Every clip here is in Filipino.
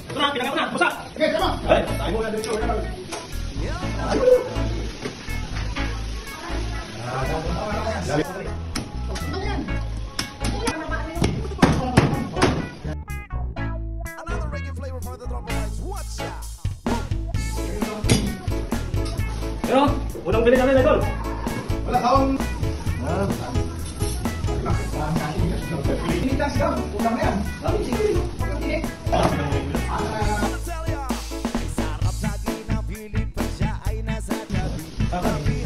Ito na, pinaka ko na. Basa! Sige, sama! Ay, tayo mo na dito. Another reggae flavor for the drummer rights. What's up? Pero, unang bili namin, idol. Wala taong... Pilipinas ka, ulang na yan. Sige, pagkakinig. Tell ya, sarap lagi ng pilit pa siya ay nasa tabi.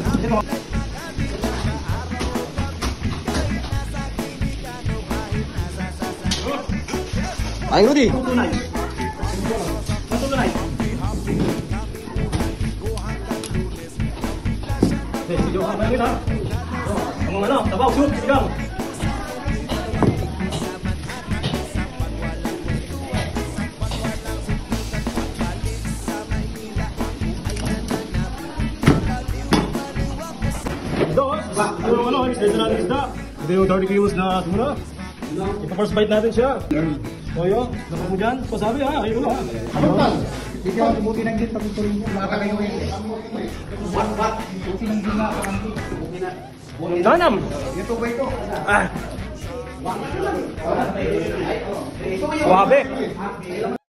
Ay, Rudy. Tunay. Tunay. Sige, ako ba kita? Ang ano, tabaw, shoot, sigang. Ito, yung ano, isda natin isda. Ito yung 30 kilos na tuna. Ipa-first bite natin siya. O yun, dapat mo dyan. Pasabi ha, ayun mo ha. Total. Hindi ka buti ng gin pag ituloy mo. Makakalayo mo yun. What? Buti ng gin na karanti. Ganam! Ito ba ito? Ah! Wabe!